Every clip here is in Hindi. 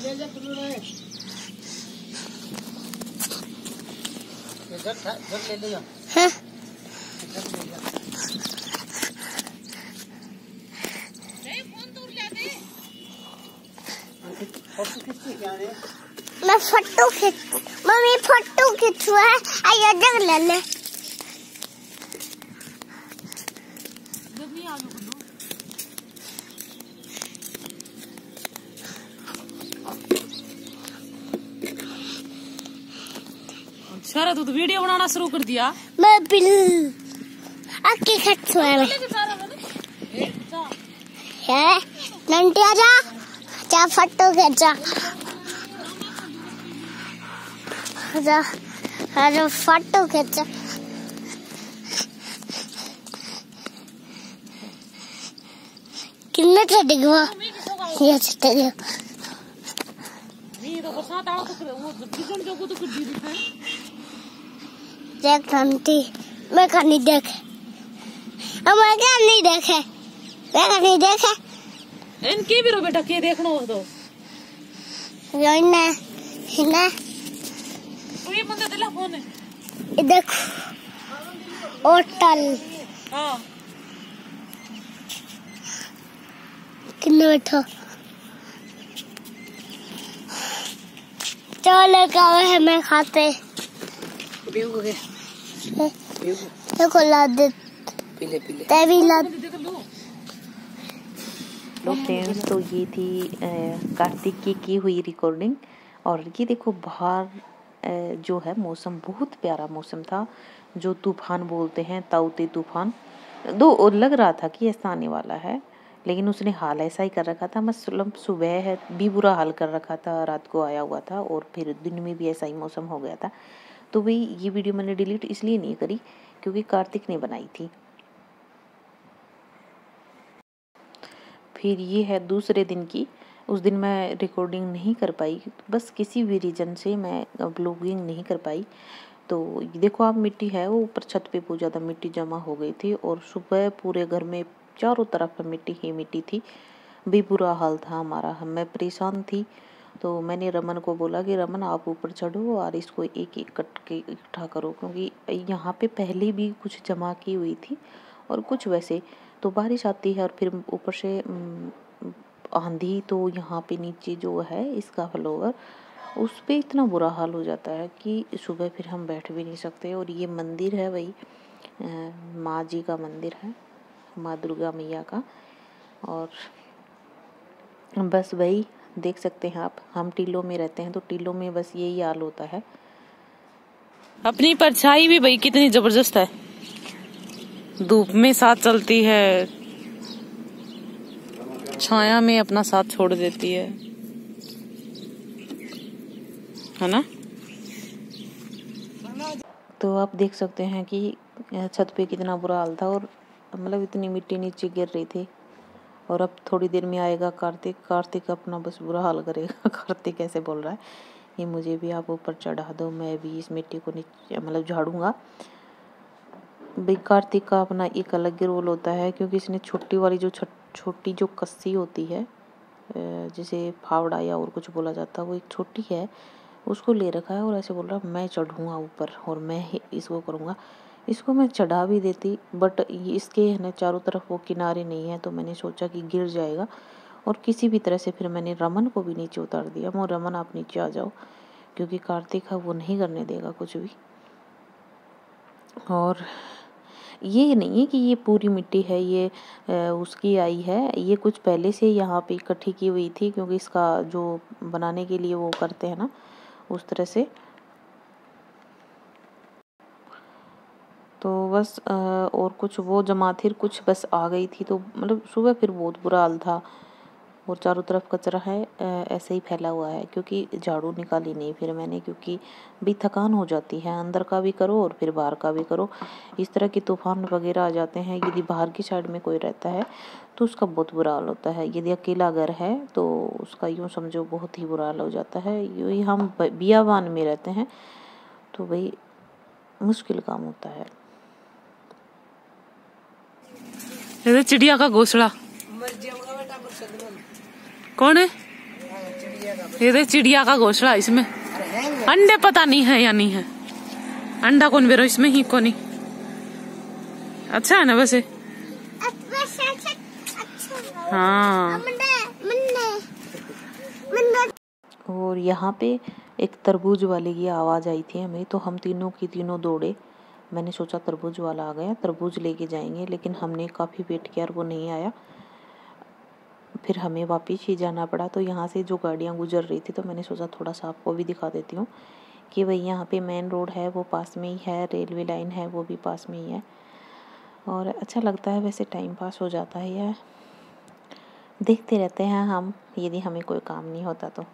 मैं फोटो खींच, मम्मी फोटो खींचू है, आइए जग ले ले। सारा तो वीडियो बनाना शुरू कर दिया। मैं बिल आके खींचू है नंटी आजा, जा फोटो खींचा, जा अरे फोटो खींचा। किन्ने चढ़ गया ये चढ़ गया। देख आंटी, मैं का नहीं देखे, मैं क्या नहीं देखे, मैं का नहीं देखे। इनके भी रो बेटा के देखना हो तो ये ना ये बंदा दिला फोन है। ये देखो होटल। हाँ किन्ने बैठो चलो क्या है मैं खाते देखो ला दे पीले ला लो फ्रेंड्स, तो ये थी कार्तिक की हुई रिकॉर्डिंग। और ये देखो बाहर जो है मौसम बहुत प्यारा मौसम था, जो तूफान बोलते हैं, ताउते तूफान। दो लग रहा था कि ऐसा आने वाला है, लेकिन उसने हाल ऐसा ही कर रखा था। मतलब सुबह है भी बुरा हाल कर रखा था, रात को आया हुआ था और फिर दिन में भी ऐसा ही मौसम हो गया था। तो भाई ये वीडियो मैंने डिलीट इसलिए नहीं करी क्योंकि कार्तिक ने बनाई थी। फिर ये है दूसरे दिन की। उस दिन मैं रिकॉर्डिंग नहीं कर पाई, बस किसी भी रीज़न से मैं ब्लॉगिंग नहीं कर पाई। तो देखो आप मिट्टी है वो ऊपर छत पे बहुत ज़्यादा मिट्टी जमा हो गई थी और सुबह पूरे घर में चारों तरफ मिट्टी ही मिट्टी थी। भी बुरा हाल था हमारा, मैं परेशान थी। तो मैंने रमन को बोला कि रमन आप ऊपर चढ़ो और इसको एक एक कट के इकट्ठा करो, क्योंकि यहाँ पे पहले भी कुछ जमा की हुई थी और कुछ वैसे। तो बारिश आती है और फिर ऊपर से आंधी, तो यहाँ पे नीचे जो है इसका फ्लोर उस पे इतना बुरा हाल हो जाता है कि सुबह फिर हम बैठ भी नहीं सकते। और ये मंदिर है वही माँ जी का मंदिर है, माँ दुर्गा मैया का। और बस वही देख सकते हैं आप, हम टीलों में रहते हैं तो टीलों में बस यही हाल होता है। अपनी परछाई भी भाई कितनी जबरदस्त है, धूप में साथ चलती है, छाया में अपना साथ छोड़ देती है ना। तो आप देख सकते हैं कि छत पे कितना बुरा हाल था और मतलब इतनी मिट्टी नीचे गिर रही थी। और अब थोड़ी देर में आएगा कार्तिक अपना बस बुरा हाल करेगा। कार्तिक कैसे बोल रहा है ये मुझे भी आप ऊपर चढ़ा दो, मैं भी इस मिट्टी को नीचे मतलब झाड़ूंगा। भाई कार्तिक का अपना एक अलग ही रोल होता है, क्योंकि इसने छोटी वाली जो छोटी जो कस्सी होती है, जिसे फावड़ा या और कुछ बोला जाता है, वो एक छोटी है, उसको ले रखा है और ऐसे बोल रहा है मैं चढ़ूँगा ऊपर और मैं इसको करूँगा। इसको मैं चढ़ा भी देती, बट इसके है ना चारों तरफ वो किनारे नहीं है, तो मैंने सोचा कि गिर जाएगा। और किसी भी तरह से फिर मैंने रमन को भी नीचे उतार दिया। मैं रमन आप नीचे आ जाओ, क्योंकि कार्तिक है वो नहीं करने देगा कुछ भी। और ये नहीं है कि ये पूरी मिट्टी है, ये उसकी आई है, ये कुछ पहले से यहाँ पे इकट्ठी की हुई थी, क्योंकि इसका जो बनाने के लिए वो करते हैं ना उस तरह से। तो बस और कुछ वो जमा थी, कुछ बस आ गई थी। तो मतलब सुबह फिर बहुत बुरा हाल था और चारों तरफ कचरा है ऐसे ही फैला हुआ है, क्योंकि झाड़ू निकाली नहीं फिर मैंने, क्योंकि भी थकान हो जाती है, अंदर का भी करो और फिर बाहर का भी करो। इस तरह के तूफान वगैरह आ जाते हैं, यदि बाहर की साइड में कोई रहता है तो उसका बहुत बुरा हाल होता है। यदि अकेला घर है तो उसका यूँ समझो बहुत ही बुरा हाल हो जाता है। यूँ ही हम बियाबान में रहते हैं तो भाई मुश्किल काम होता है। चिड़िया का घोंसला कौन है? ये देख चिड़िया का घोंसला इसमें, अंडे पता नहीं है या नहीं है। अंडा कौन बेरो इसमें ही को नहीं। अच्छा है ना वैसे। हाँ। और यहाँ पे एक तरबूज वाले की आवाज़ आई थी हमें, तो हम तीनों की तीनों दौड़े। मैंने सोचा तरबूज वाला आ गया, तरबूज लेके जाएंगे, लेकिन हमने काफ़ी वेट किया और वो नहीं आया। फिर हमें वापस ही जाना पड़ा। तो यहाँ से जो गाड़ियाँ गुजर रही थी, तो मैंने सोचा थोड़ा सा आपको भी दिखा देती हूँ कि भाई यहाँ पे मेन रोड है वो पास में ही है, रेलवे लाइन है वो भी पास में ही है, और अच्छा लगता है। वैसे टाइम पास हो जाता है, यह देखते रहते हैं हम यदि हमें कोई काम नहीं होता तो।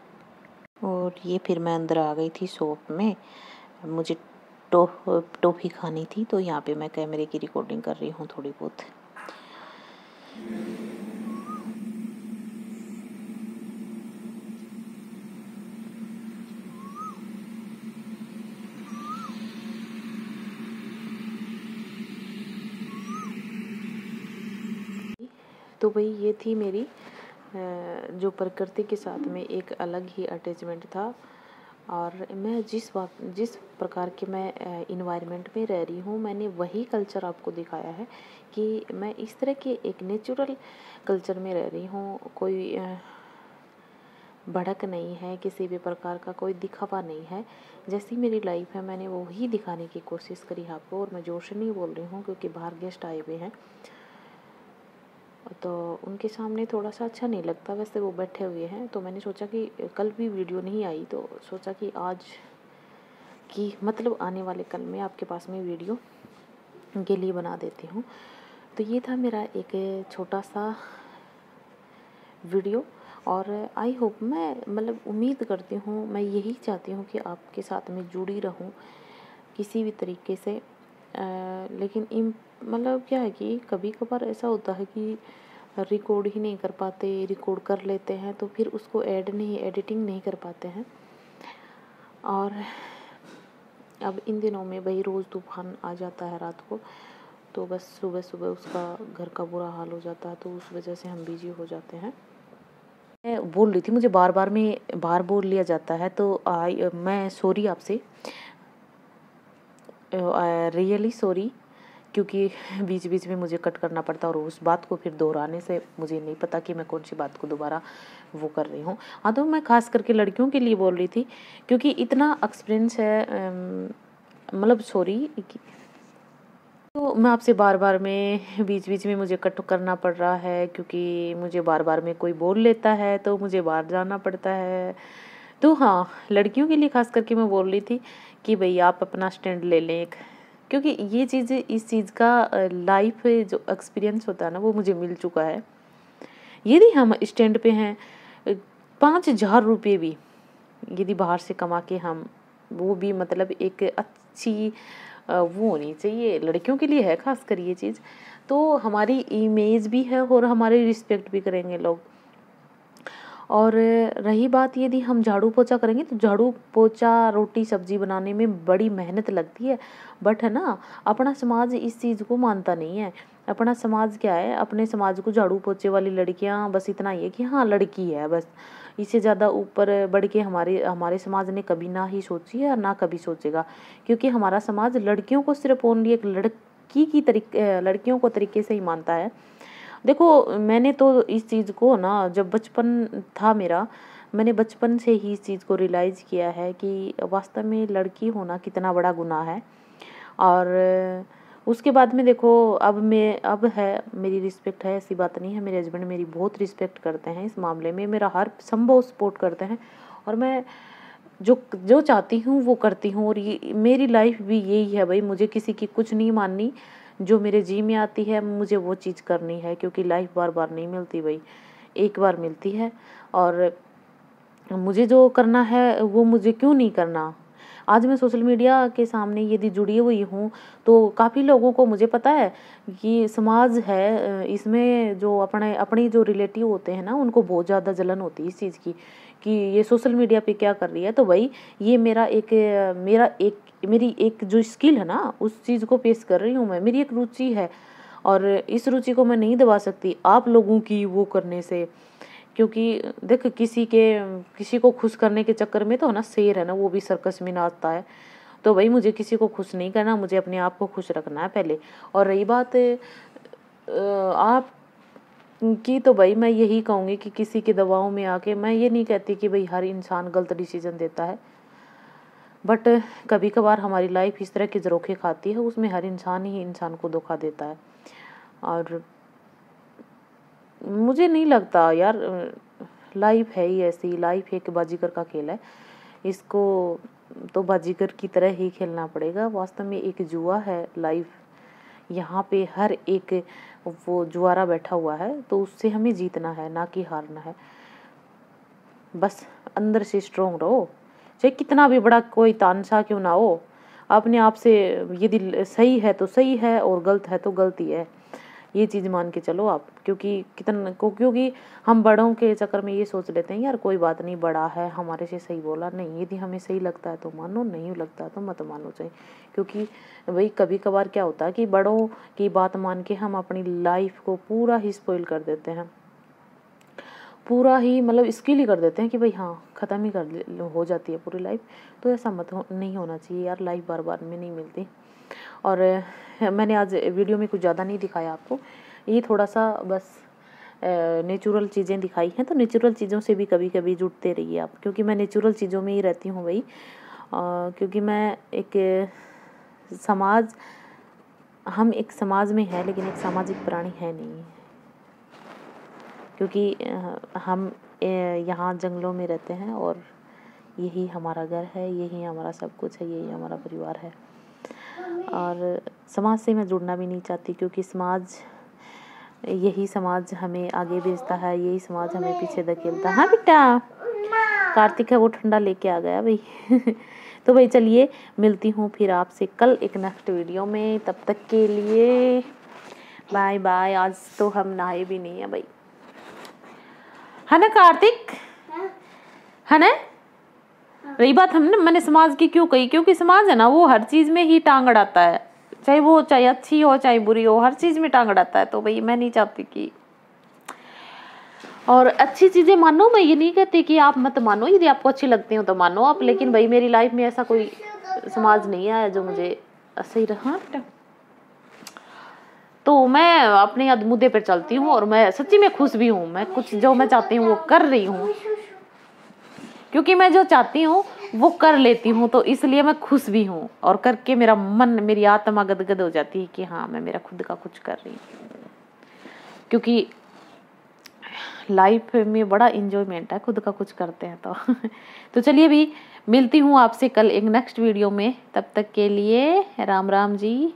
और ये फिर मैं अंदर आ गई थी शॉप में, मुझे टॉफ़ी खानी थी, तो यहाँ पे मैं कैमरे की रिकॉर्डिंग कर रही हूँ थोड़ी बहुत। तो भाई ये थी मेरी जो प्रकृति के साथ में एक अलग ही अटैचमेंट था। और मैं जिस प्रकार के मैं इन्वायरमेंट में रह रही हूँ, मैंने वही कल्चर आपको दिखाया है कि मैं इस तरह के एक नेचुरल कल्चर में रह रही हूँ। कोई भड़क नहीं है, किसी भी प्रकार का कोई दिखावा नहीं है। जैसी मेरी लाइफ है मैंने वही दिखाने की कोशिश करी आपको। और मैं जोर से नहीं बोल रही हूँ क्योंकि बाहर गेस्ट आए हुए हैं, तो उनके सामने थोड़ा सा अच्छा नहीं लगता। वैसे वो बैठे हुए हैं, तो मैंने सोचा कि कल भी वीडियो नहीं आई, तो सोचा कि आज की मतलब आने वाले कल में आपके पास में वीडियो के लिए बना देती हूँ। तो ये था मेरा एक छोटा सा वीडियो। और आई होप, मैं मतलब उम्मीद करती हूँ, मैं यही चाहती हूँ कि आपके साथ में जुड़ी रहूँ किसी भी तरीके से। लेकिन मतलब क्या है कि कभी कभार ऐसा होता है कि रिकॉर्ड ही नहीं कर पाते, रिकॉर्ड कर लेते हैं तो फिर उसको एडिटिंग नहीं कर पाते हैं। और अब इन दिनों में भाई रोज़ तूफान आ जाता है रात को, तो बस सुबह सुबह उसका घर का बुरा हाल हो जाता है, तो उस वजह से हम बिजी हो जाते हैं। मैं बोल रही थी, मुझे बार बोल लिया जाता है, तो मैं सॉरी आपसे, रियली सॉरी, क्योंकि बीच बीच में मुझे कट करना पड़ता और उस बात को फिर दोहराने से मुझे नहीं पता कि मैं कौन सी बात को दोबारा वो कर रही हूँ। हाँ, तो मैं खास करके लड़कियों के लिए बोल रही थी क्योंकि इतना एक्सपीरियंस है, मतलब सॉरी। तो मैं आपसे बार में बीच बीच में मुझे कट करना पड़ रहा है क्योंकि मुझे बार में कोई बोल लेता है तो मुझे बाहर जाना पड़ता है। तो हाँ, लड़कियों के लिए खास करके मैं बोल रही थी कि भाई आप अपना स्टैंड ले लें एक, क्योंकि ये चीज़, इस चीज़ का लाइफ जो एक्सपीरियंस होता है ना, वो मुझे मिल चुका है। यदि हम स्टैंड पे हैं, 5,000 रुपये भी यदि बाहर से कमा के हम, वो भी मतलब एक अच्छी वो होनी चाहिए, लड़कियों के लिए है खास कर ये चीज़, तो हमारी इमेज भी है और हमारी रिस्पेक्ट भी करेंगे लोग। और रही बात यदि हम झाड़ू पोछा करेंगे, तो झाड़ू पोछा रोटी सब्जी बनाने में बड़ी मेहनत लगती है, बट है ना, अपना समाज इस चीज़ को मानता नहीं है। अपना समाज क्या है, अपने समाज को झाड़ू पोछे वाली लड़कियां बस इतना ही है कि हाँ लड़की है बस, इससे ज़्यादा ऊपर बढ़ के हमारे समाज ने कभी ना ही सोची है और ना कभी सोचेगा, क्योंकि हमारा समाज लड़कियों को सिर्फ ओनली एक लड़कियों को तरीके से ही मानता है। देखो, मैंने तो इस चीज़ को ना, जब बचपन था मेरा, मैंने बचपन से ही इस चीज़ को रियलाइज़ किया है कि वास्तव में लड़की होना कितना बड़ा गुनाह है। और उसके बाद में देखो, अब मेरी रिस्पेक्ट है, ऐसी बात नहीं है। मेरे हस्बैंड मेरी बहुत रिस्पेक्ट करते हैं इस मामले में, मेरा हर संभव सपोर्ट करते हैं, और मैं जो चाहती हूँ वो करती हूँ। और ये मेरी लाइफ भी यही है भाई, मुझे किसी की कुछ नहीं माननी, जो मेरे जी में आती है मुझे वो चीज़ करनी है, क्योंकि लाइफ बार नहीं मिलती भाई, एक बार मिलती है। और मुझे जो करना है वो मुझे क्यों नहीं करना। आज मैं सोशल मीडिया के सामने यदि जुड़ी हुई हूँ, तो काफ़ी लोगों को, मुझे पता है कि समाज है इसमें, जो अपने जो रिलेटिव होते हैं ना, उनको बहुत ज़्यादा जलन होती है इस चीज़ की कि ये सोशल मीडिया पे क्या कर रही है। तो भाई ये मेरी एक जो स्किल है ना, उस चीज़ को पेश कर रही हूँ मैं, मेरी एक रुचि है, और इस रुचि को मैं नहीं दबा सकती आप लोगों की वो करने से, क्योंकि देख किसी को खुश करने के चक्कर में तो ना शेर है ना वो भी सर्कस में नाचता है। तो भाई मुझे किसी को खुश नहीं करना, मुझे अपने आप को खुश रखना है पहले। और रही बात आप की, तो भाई मैं यही कहूँगी कि किसी की दबाव में आके, मैं ये नहीं कहती कि भाई हर इंसान गलत डिसीजन देता है, बट कभी कभार हमारी लाइफ इस तरह के झरोखे खाती है, उसमें हर इंसान ही इंसान को धोखा देता है। और मुझे नहीं लगता यार, लाइफ है ही ऐसी, लाइफ एक बाजीगर का खेल है, इसको तो बाजीगर की तरह ही खेलना पड़ेगा। वास्तव में एक जुआ है लाइफ, यहाँ पे हर एक वो जुआरा बैठा हुआ है, तो उससे हमें जीतना है ना कि हारना है। बस अंदर से स्ट्रोंग रहो, चाहे कितना भी बड़ा कोई तानसा क्यों ना हो, अपने आप से यदि सही है तो सही है और गलत है तो गलती है, ये चीज़ मान के चलो आप। क्योंकि हम बड़ों के चक्कर में ये सोच लेते हैं यार कोई बात नहीं, बड़ा है हमारे से सही बोला, नहीं, यदि हमें सही लगता है तो मानो, नहीं लगता है तो मत मानो चाहिए। क्योंकि भाई कभी कभार क्या होता है कि बड़ों की बात मान के हम अपनी लाइफ को पूरा ही स्पॉइल कर देते हैं, पूरा ही मतलब इसके लिए कर देते हैं कि भाई हाँ ख़त्म ही हो जाती है पूरी लाइफ। तो ऐसा नहीं होना चाहिए यार, लाइफ बार बार में नहीं मिलती। और मैंने आज वीडियो में कुछ ज़्यादा नहीं दिखाया आपको, ये थोड़ा सा बस नेचुरल चीज़ें दिखाई हैं। तो नेचुरल चीज़ों से भी कभी कभी जुड़ते रहिए आप, क्योंकि मैं नेचुरल चीज़ों में ही रहती हूँ भाई। क्योंकि मैं हम एक समाज में है, लेकिन एक सामाजिक प्राणी है नहीं, क्योंकि हम यहाँ जंगलों में रहते हैं और यही हमारा घर है, यही हमारा सब कुछ है, यही हमारा परिवार है। और समाज से मैं जुड़ना भी नहीं चाहती, क्योंकि यही समाज हमें आगे भेजता है, यही समाज हमें पीछे धकेलता है। हाँ बेटा, कार्तिक है वो ठंडा लेके आ गया भाई। तो भाई चलिए मिलती हूँ फिर आपसे कल एक नेक्स्ट वीडियो में, तब तक के लिए बाय बाय। आज तो हम नहाए भी नहीं है भाई, है ना कार्तिक, है ना। रही बात मैंने समाज की क्यों कही, क्योंकि समाज है ना वो हर चीज में ही टांग अड़ाता है, चाहे अच्छी हो चाहे बुरी हो, हर चीज में टांग अड़ाता है। तो भाई मैं नहीं चाहती कि, और अच्छी चीजें मानो, मैं ये नहीं कहती कि आप मत मानो, यदि आपको अच्छी लगती हो तो मानो आप, लेकिन भाई मेरी लाइफ में ऐसा कोई समाज नहीं आया जो मुझे सही रहा। तो मैं अपने मुद्दे पर चलती हूँ और मैं सच्ची में खुश भी हूँ, मैं कुछ जो मैं चाहती हूँ वो कर रही हूँ, क्योंकि मैं जो चाहती हूँ वो कर लेती हूँ, तो इसलिए मैं खुश भी हूँ। और करके मेरी आत्मा गदगद हो जाती है कि हाँ मैं मेरा खुद का कुछ कर रही हूँ, क्योंकि लाइफ में बड़ा इंजॉयमेंट है खुद का कुछ करते हैं तो चलिए भी मिलती हूँ आपसे कल एक नेक्स्ट वीडियो में, तब तक के लिए राम राम जी।